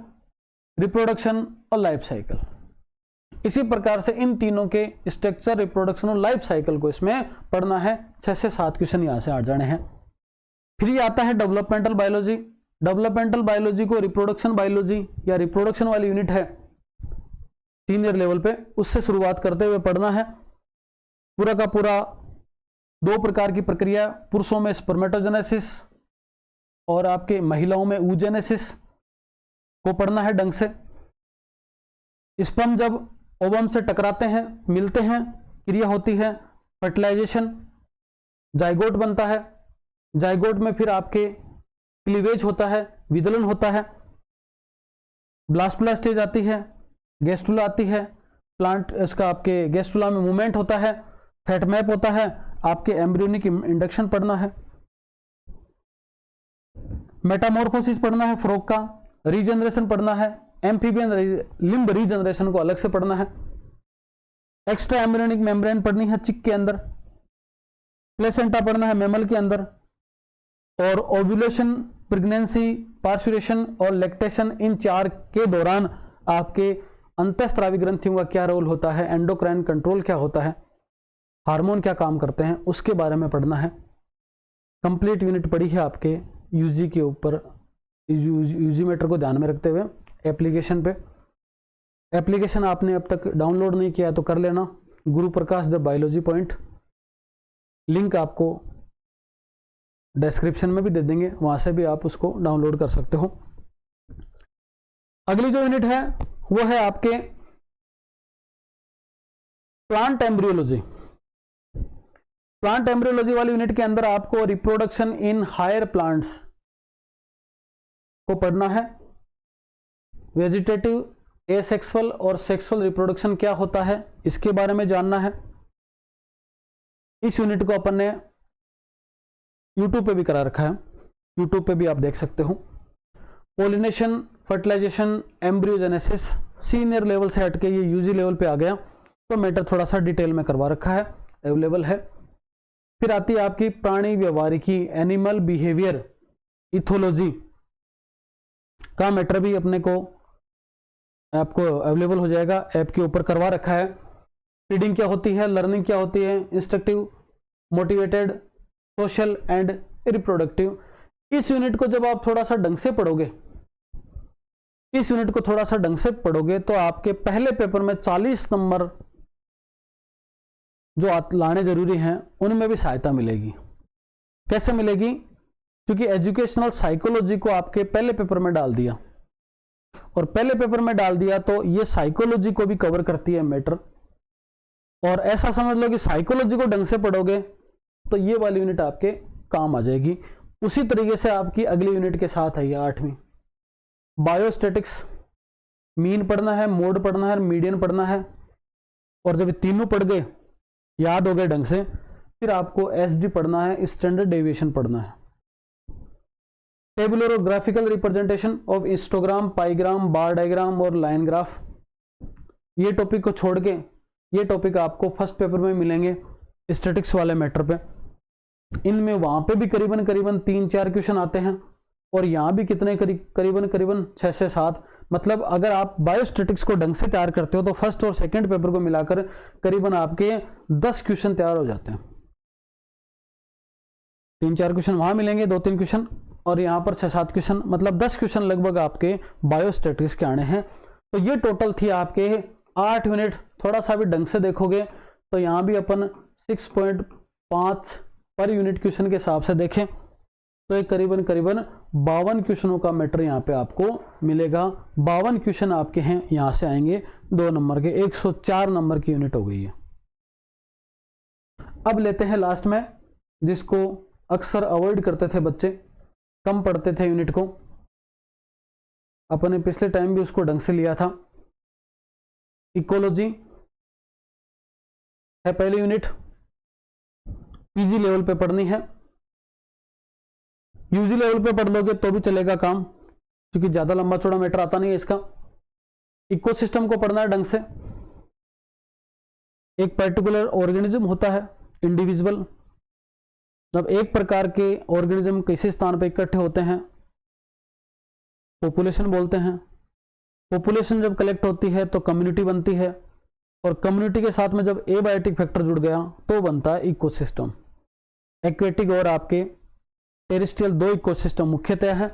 रिप्रोडक्शन और लाइफ साइकिल। इसी प्रकार से इन तीनों के स्ट्रक्चर, रिप्रोडक्शन और लाइफ साइकिल को इसमें पढ़ना है। 6 से 7 क्वेश्चन यहां से आ जाने हैं। फिर ये आता है डेवलपमेंटल बायोलॉजी। डेवलपमेंटल बायोलॉजी को रिप्रोडक्शन बायोलॉजी या रिप्रोडक्शन वाली यूनिट है सीनियर लेवल पे, उससे शुरुआत करते हुए पढ़ना है। पूरा का पूरा 2 प्रकार की प्रक्रिया, पुरुषों में स्पर्मेटोजेनेसिस और आपके महिलाओं में oogenesis को पढ़ना है ढंग से। स्पर्म जब ओवम से टकराते हैं, मिलते हैं, क्रिया होती है फर्टिलाइजेशन, जाइगोट बनता है, जाइगोट में फिर आपके क्लीवेज होता है, विदलन होता है, ब्लास्टुला स्टेज आती है, गेस्टुला आती है, प्लांट इसका आपके गेस्टुला में मूवमेंट होता है, फैट मैप होता है, आपके एम्ब्रियोनिक इंडक्शन पढ़ना है, मेटामॉर्फोसिस पढ़ना है फ्रॉग का, रीजनरेशन पढ़ना है, एम्फीबियन लिम्ब रीजनरेशन को अलग से पढ़ना है, एक्स्ट्रा एम्ब्रियोनिक मेम्ब्रेन पढ़नी है चिक के अंदर, प्लेसेंटा पढ़ना है मैमल के अंदर, और ओव्यूलेशन, प्रेगनेंसी, पार्चुरेशन और लैक्टेशन, इन 4 के दौरान आपके अंतःस्रावी ग्रंथियों का क्या रोल होता है, एंडोक्राइन कंट्रोल क्या होता है, हार्मोन क्या काम करते हैं, उसके बारे में पढ़ना है। कंप्लीट यूनिट पढ़ी है आपके यूजी के ऊपर, यूजी मैटर को ध्यान में रखते हुए एप्लीकेशन पे। एप्लीकेशन आपने अब तक डाउनलोड नहीं किया तो कर लेना, गुरु प्रकाश द बायोलॉजी पॉइंट, लिंक आपको डिस्क्रिप्शन में भी दे देंगे, वहां से भी आप उसको डाउनलोड कर सकते हो। अगली जो यूनिट है वो है आपके प्लांट एम्ब्रियोलॉजी। प्लांट एम्ब्रियोलॉजी वाली यूनिट के अंदर आपको रिप्रोडक्शन इन हायर प्लांट्स को पढ़ना है। वेजिटेटिव, एसेक्सुअल और सेक्सुअल रिप्रोडक्शन क्या होता है इसके बारे में जानना है। इस यूनिट को अपन ने यूट्यूब पे भी करा रखा है, यूट्यूब पे भी आप देख सकते हो। Pollination, fertilization, embryogenesis, senior level से हटके ये यूजी लेवल पे आ गया तो मैटर थोड़ा सा डिटेल में करवा रखा है, अवेलेबल है। फिर आती है आपकी प्राणी व्यवहारिकी, एनिमल बिहेवियर, इथोलॉजी का मैटर भी अपने को आपको अवेलेबल हो जाएगा, ऐप के ऊपर करवा रखा है। रीडिंग क्या होती है, लर्निंग क्या होती है, instructive, motivated, social and reproductive. इस यूनिट को जब आप थोड़ा सा ढंग से पढ़ोगे, इस यूनिट को थोड़ा सा ढंग से पढ़ोगे तो आपके पहले पेपर में 40 नंबर जो लाने जरूरी हैं उनमें भी सहायता मिलेगी। कैसे मिलेगी? क्योंकि एजुकेशनल साइकोलॉजी को आपके पहले पेपर में डाल दिया, और पहले पेपर में डाल दिया तो ये साइकोलॉजी को भी कवर करती है मैटर। और ऐसा समझ लो कि साइकोलॉजी को ढंग से पढ़ोगे तो ये वाली यूनिट आपके काम आ जाएगी। उसी तरीके से आपकी अगली यूनिट के साथ है ये 8वीं बायोस्टैटिक्स। मीन पढ़ना है, मोड पढ़ना है, मीडियन पढ़ना है, और जब ये तीनों पढ़ गए, याद हो गए ढंग से, फिर आपको एसडी पढ़ना है, स्टैंडर्ड डेविएशन पढ़ना है। टेबुलर और graphical representation of histogram, pie diagram, bar diagram और लाइन ग्राफ, ये टॉपिक को छोड़ के ये टॉपिक आपको फर्स्ट पेपर में मिलेंगे स्टैटिक्स वाले मैटर पे। इनमें वहां पे भी करीबन 3-4 क्वेश्चन आते हैं, और यहाँ भी कितने करीबन 6 से 7। मतलब अगर आप बायोस्टैटिक्स को ढंग से तैयार करते हो तो फर्स्ट और सेकंड पेपर को मिलाकर करीबन आपके 10 क्वेश्चन तैयार हो जाते हैं। 3-4 क्वेश्चन वहां मिलेंगे, 2-3 क्वेश्चन, और यहाँ पर 6-7 क्वेश्चन, मतलब 10 क्वेश्चन लगभग आपके बायोस्टैटिक्स के आने हैं। तो ये टोटल थी आपके 8 यूनिट। थोड़ा सा भी ढंग से देखोगे तो यहाँ भी अपन 6.5 पर यूनिट क्वेश्चन के हिसाब से देखें तो ये करीबन 52 क्वेश्चनों का मैटर यहाँ पे आपको मिलेगा। 52 क्वेश्चन आपके हैं, यहाँ से आएंगे 2 नंबर के, 104 नंबर की यूनिट हो गई है। अब लेते हैं लास्ट में, जिसको अक्सर अवॉइड करते थे बच्चे, कम पढ़ते थे यूनिट को, अपने पिछले टाइम भी उसको ढंग से लिया था। इकोलॉजी है पहली यूनिट, पीजी लेवल पे पढ़नी है। यूजी लेवल पे पढ़ लोगे तो भी चलेगा काम, क्योंकि ज्यादा लंबा चौड़ा मैटर आता नहीं है इसका। इकोसिस्टम को पढ़ना है ढंग से। एक पर्टिकुलर ऑर्गेनिज्म होता है, इंडिविजुअल, मतलब एक प्रकार के ऑर्गेनिज्म किसी स्थान पर इकट्ठे होते हैं, पॉपुलेशन बोलते हैं। पॉपुलेशन जब कलेक्ट होती है तो कम्युनिटी बनती है, और कम्युनिटी के साथ में जब एबायोटिक फैक्टर जुड़ गया तो बनता है इकोसिस्टम। एक्वेटिक और आपके टेरेस्ट्रियल 2 इकोसिस्टम मुख्यतः है।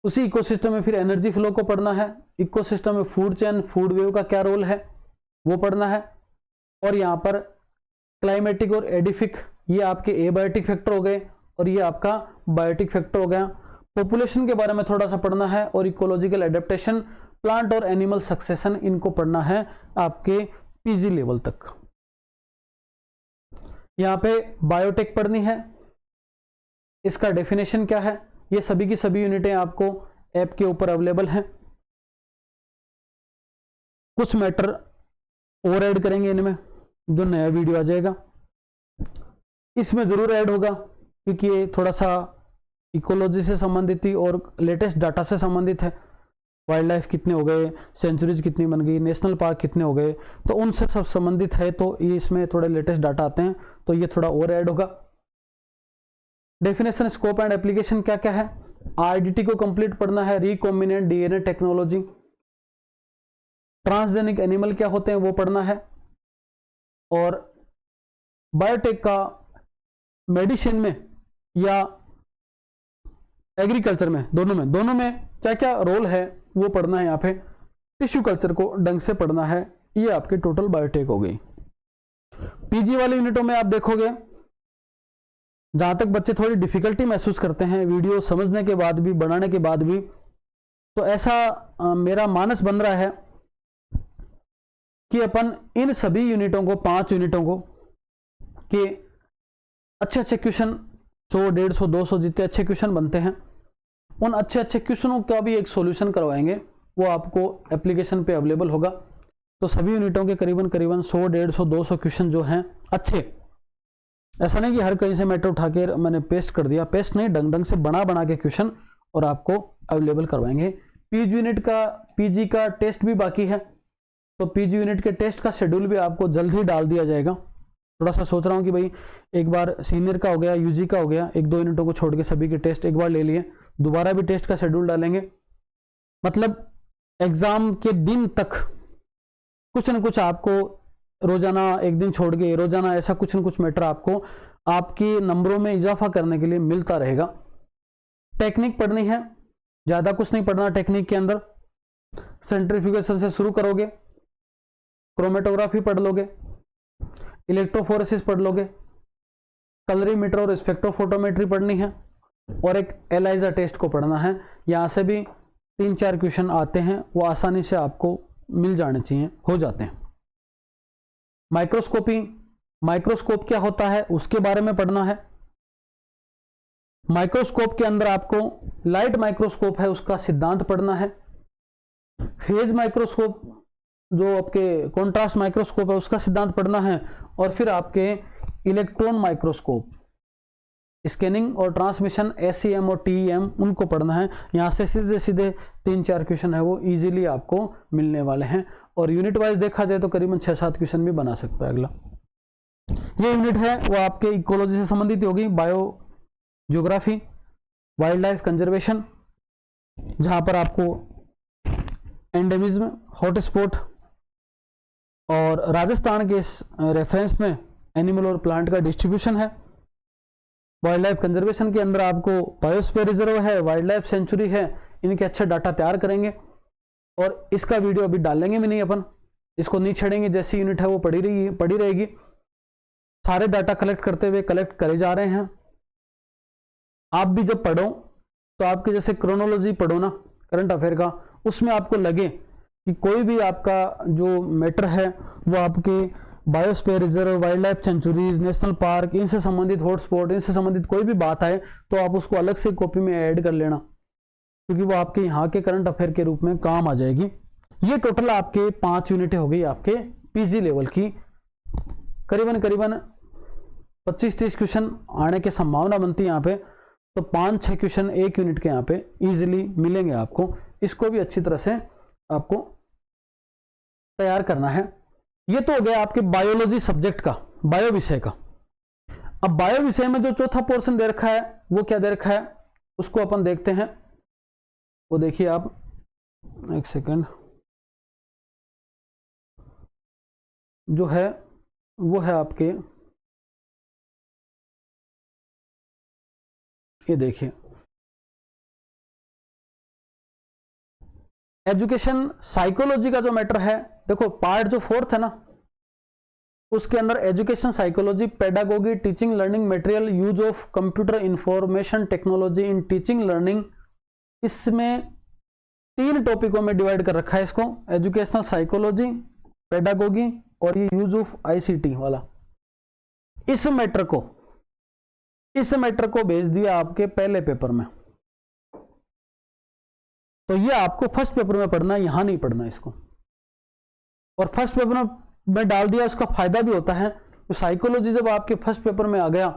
उसी इकोसिस्टम में फिर एनर्जी फ्लो को पढ़ना है। इकोसिस्टम में फूड चेन, फूड वेव का क्या रोल है वो पढ़ना है। और यहाँ पर क्लाइमेटिक और एडिफिक, ये आपके एबायोटिक फैक्टर हो गए, और ये आपका बायोटिक फैक्टर हो गया। पॉपुलेशन के बारे में थोड़ा सा पढ़ना है, और इकोलॉजिकल एडेप्टेशन, प्लांट और एनिमल सक्सेशन, इनको पढ़ना है आपके पीजी लेवल तक। यहाँ पे बायोटेक पढ़नी है, इसका डेफिनेशन क्या है, ये सभी की सभी यूनिटें आपको ऐप के ऊपर अवेलेबल हैं। कुछ मैटर और ऐड करेंगे इनमें, जो नया वीडियो आ जाएगा इसमें जरूर ऐड होगा, क्योंकि ये थोड़ा सा इकोलॉजी से संबंधित ही और लेटेस्ट डाटा से संबंधित है। वाइल्ड लाइफ कितने हो गए, सेंचुरीज कितनी बन गई, नेशनल पार्क कितने हो गए, तो उनसे सब संबंधित है। तो ये इसमें थोड़े लेटेस्ट डाटा आते हैं, तो ये थोड़ा और ऐड होगा। डेफिनेशन, स्कोप एंड एप्लीकेशन क्या क्या है। आरडीटी को कंप्लीट पढ़ना है, recombinant DNA technology. Transgenic animal क्या होते हैं वो पढ़ना है, और बायोटेक का मेडिसिन में या एग्रीकल्चर में, दोनों में क्या क्या रोल है वो पढ़ना है। यहाँ पे टिश्यू कल्चर को ढंग से पढ़ना है। ये आपकी टोटल बायोटेक हो गई। पीजी वाली यूनिटों में आप देखोगे जहां तक बच्चे थोड़ी डिफिकल्टी महसूस करते हैं वीडियो समझने के बाद भी, बनाने के बाद भी, तो ऐसा मेरा मानस बन रहा है कि अपन इन सभी यूनिटों को, 5 यूनिटों को कि अच्छे क्वेश्चन 100, 150, 200 जितने अच्छे क्वेश्चन बनते हैं उन अच्छे क्वेश्चनों का भी एक सॉल्यूशन करवाएंगे। वो आपको एप्लीकेशन पे अवेलेबल होगा। तो सभी यूनिटों के करीबन 100, 150, 200 क्वेश्चन जो हैं अच्छे, ऐसा नहीं कि हर कहीं से मैटर उठा के मैंने पेस्ट कर दिया, पेस्ट नहीं, ढंग से बना के क्वेश्चन और आपको अवेलेबल करवाएंगे। पीजी का टेस्ट भी बाकी है, तो पीजी यूनिट के टेस्ट का शेड्यूल भी आपको जल्द ही डाल दिया जाएगा। थोड़ा सा सोच रहा हूँ कि भाई एक बार सीनियर का हो गया, यूजी का हो गया, 1-2 यूनिटों को छोड़ के सभी के टेस्ट एक बार ले लिए, दोबारा भी टेस्ट का शेड्यूल डालेंगे। मतलब एग्जाम के दिन तक कुछ न कुछ आपको रोजाना, एक दिन छोड़ के रोजाना, ऐसा कुछ न कुछ मैटर आपको आपके नंबरों में इजाफा करने के लिए मिलता रहेगा। टेक्निक पढ़नी है, ज्यादा कुछ नहीं पढ़ना। टेक्निक के अंदर सेंट्रीफ्यूगेशन से शुरू करोगे, क्रोमेटोग्राफी पढ़ लोगे, इलेक्ट्रोफोरेसिस पढ़ लोगे, कलरीमीटर और स्पेक्ट्रोफोटोमेट्री पढ़नी है, और एक एलाइजा टेस्ट को पढ़ना है। यहां से भी 3-4 क्वेश्चन आते हैं, वो आसानी से आपको मिल जाने चाहिए, हो जाते हैं। माइक्रोस्कोप क्या होता है उसके बारे में पढ़ना है। माइक्रोस्कोप के अंदर आपको लाइट माइक्रोस्कोप है उसका सिद्धांत पढ़ना है। फेज माइक्रोस्कोप जो आपके कॉन्ट्रास्ट माइक्रोस्कोप है उसका सिद्धांत पढ़ना है, और फिर आपके इलेक्ट्रॉन माइक्रोस्कोप, स्कैनिंग और ट्रांसमिशन, SEM और TEM, उनको पढ़ना है। यहां से सीधे 3-4 क्वेश्चन है वो इजीली आपको मिलने वाले हैं, और यूनिट वाइज देखा जाए तो करीबन 6-7 क्वेश्चन भी बना सकता है। अगला ये यूनिट है वो आपके इकोलॉजी से संबंधित होगी, bio geography, wild life conservation, जहां पर आपको एंडेमिज्म, हॉटस्पॉट और राजस्थान के रेफरेंस में एनिमल और प्लांट का डिस्ट्रीब्यूशन है। वाइल्ड लाइफ कंजर्वेशन के अंदर आपको बायोस्फीयर रिजर्व है, वाइल्ड लाइफ सेंचुरी है, इनके अच्छे डाटा तैयार करेंगे। और इसका वीडियो अभी डालेंगे भी नहीं, अपन इसको नहीं छेड़ेंगे, जैसी यूनिट है वो पड़ी रहेगी। सारे डाटा कलेक्ट करते हुए कलेक्ट करे जा रहे हैं। आप भी जब पढ़ो तो आपके जैसे क्रोनोलॉजी पढ़ो ना करंट अफेयर का, उसमें आपको लगे कि कोई भी आपका जो मैटर है वो आपके biosphere reserve, wild life sanctuaries, national park, इनसे संबंधित हॉटस्पॉट, इनसे संबंधित कोई भी बात आए तो आप उसको अलग से कॉपी में ऐड कर लेना, क्योंकि वो आपके यहाँ के करंट अफेयर के रूप में काम आ जाएगी। ये टोटल आपके 5 यूनिटें हो गई आपके पीजी लेवल की। करीबन 25-30 क्वेश्चन आने की संभावना बनती है यहाँ पे, तो 5-6 क्वेश्चन एक यूनिट के यहाँ पे इजीली मिलेंगे आपको। इसको भी अच्छी तरह से आपको तैयार करना है। ये तो हो गया आपके बायोलॉजी सब्जेक्ट का, बायो विषय का। अब बायो विषय में जो चौथा पोर्शन दे रखा है वो क्या दे रखा है उसको अपन देखते हैं। वो देखिए आप, एक सेकंड, जो है वो है आपके, ये देखिए एजुकेशन साइकोलॉजी का जो मैटर है, देखो पार्ट जो 4th है ना, उसके अंदर education psychology, pedagogy, teaching learning material, use of computer information technology in teaching learning, इसमें 3 टॉपिकों में डिवाइड कर रखा है इसको, एजुकेशनल साइकोलॉजी, पेडागोगी और ये यूज ऑफ ICT वाला। इस मैटर को भेज दिया आपके पहले पेपर में, तो ये आपको फर्स्ट पेपर में पढ़ना है, यहां नहीं पढ़ना इसको। और फर्स्ट पेपर में डाल दिया, उसका फायदा भी होता है। तो साइकोलॉजी जब आपके फर्स्ट पेपर में आ गया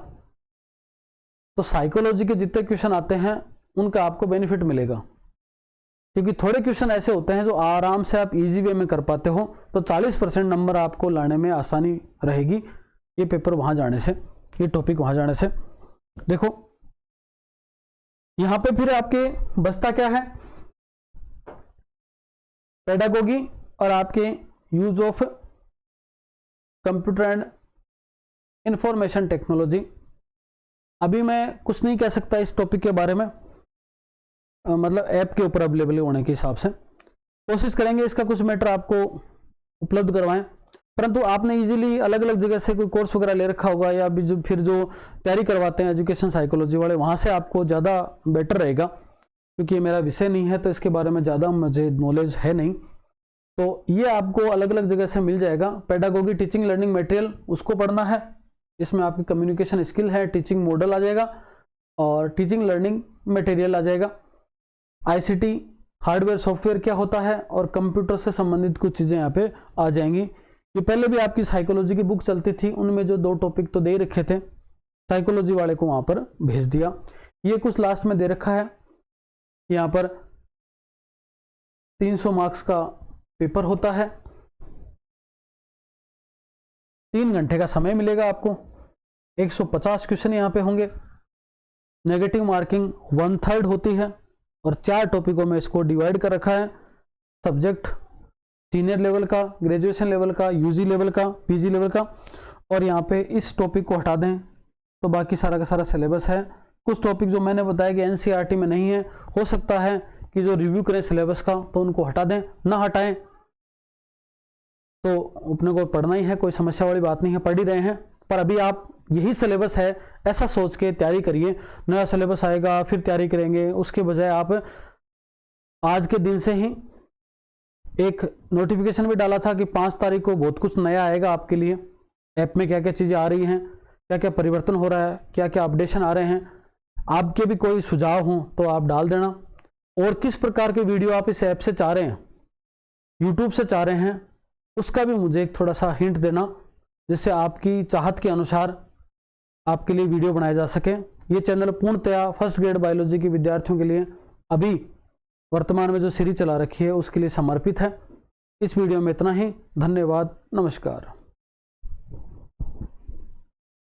तो साइकोलॉजी के जितने क्वेश्चन आते हैं उनका आपको बेनिफिट मिलेगा, क्योंकि थोड़े क्वेश्चन ऐसे होते हैं जो आराम से आप इजी वे में कर पाते हो, तो 40% नंबर आपको लाने में आसानी रहेगी ये पेपर वहां जाने से, ये टॉपिक वहां जाने से। देखो यहां पे फिर आपके बचता क्या है, पेडागोगी, और आपके use of computer and information technology. अभी मैं कुछ नहीं कह सकता इस टॉपिक के बारे में, मतलब ऐप के ऊपर अवेलेबल होने के हिसाब से कोशिश करेंगे इसका कुछ मैटर आपको उपलब्ध करवाएं। परंतु आपने इजीली अलग अलग जगह से कोई कोर्स वगैरह ले रखा होगा या फिर जो तैयारी करवाते हैं एजुकेशन साइकोलॉजी वाले, वहाँ से आपको ज़्यादा बेटर रहेगा, क्योंकि ये मेरा विषय नहीं है तो इसके बारे में ज़्यादा मुझे नॉलेज है नहीं। तो ये आपको अलग अलग जगह से मिल जाएगा। पेडागोगी टीचिंग लर्निंग मटेरियल उसको पढ़ना है, इसमें आपकी कम्युनिकेशन स्किल है, टीचिंग मॉडल आ जाएगा और टीचिंग लर्निंग मटेरियल आ जाएगा। आईसीटी हार्डवेयर सॉफ्टवेयर क्या होता है और कंप्यूटर से संबंधित कुछ चीज़ें यहाँ पे आ जाएंगी। ये पहले भी आपकी साइकोलॉजी की बुक चलती थी, उनमें जो 2 टॉपिक तो दे रखे थे, साइकोलॉजी वाले को वहाँ पर भेज दिया। ये कुछ लास्ट में दे रखा है, यहाँ पर 300 मार्क्स का पेपर होता है, 3 घंटे का समय मिलेगा आपको, 150 क्वेश्चन यहाँ पे होंगे, नेगेटिव मार्किंग 1/3 होती है और 4 टॉपिकों में इसको डिवाइड कर रखा है। सब्जेक्ट सीनियर लेवल का, ग्रेजुएशन लेवल का, यूजी लेवल का, पीजी लेवल का, और यहाँ पे इस टॉपिक को हटा दें तो बाकी सारा का सारा सिलेबस है। कुछ टॉपिक जो मैंने बताया कि एनसीईआरटी में नहीं है, हो सकता है कि जो रिव्यू करें सिलेबस का तो उनको हटा दें, ना हटाएं तो अपने को पढ़ना ही है, कोई समस्या वाली बात नहीं है, पढ़ ही रहे हैं। पर अभी आप यही सिलेबस है ऐसा सोच के तैयारी करिए, नया सिलेबस आएगा फिर तैयारी करेंगे, उसके बजाय आप आज के दिन से ही एक नोटिफिकेशन भी डाला था कि 5 तारीख को बहुत कुछ नया आएगा आपके लिए, ऐप में क्या क्या चीज़ें आ रही हैं, क्या क्या परिवर्तन हो रहा है, क्या क्या अपडेशन आ रहे हैं। आपके भी कोई सुझाव हो तो आप डाल देना, और किस प्रकार के वीडियो आप इस ऐप से चाह रहे हैं, यूट्यूब से चाह रहे हैं, उसका भी मुझे एक थोड़ा सा हिंट देना, जिससे आपकी चाहत के अनुसार आपके लिए वीडियो बनाए जा सके। ये चैनल पूर्णतया फर्स्ट ग्रेड बायोलॉजी के विद्यार्थियों के लिए अभी वर्तमान में जो सीरीज चला रखी है उसके लिए समर्पित है। इस वीडियो में इतना ही, धन्यवाद, नमस्कार।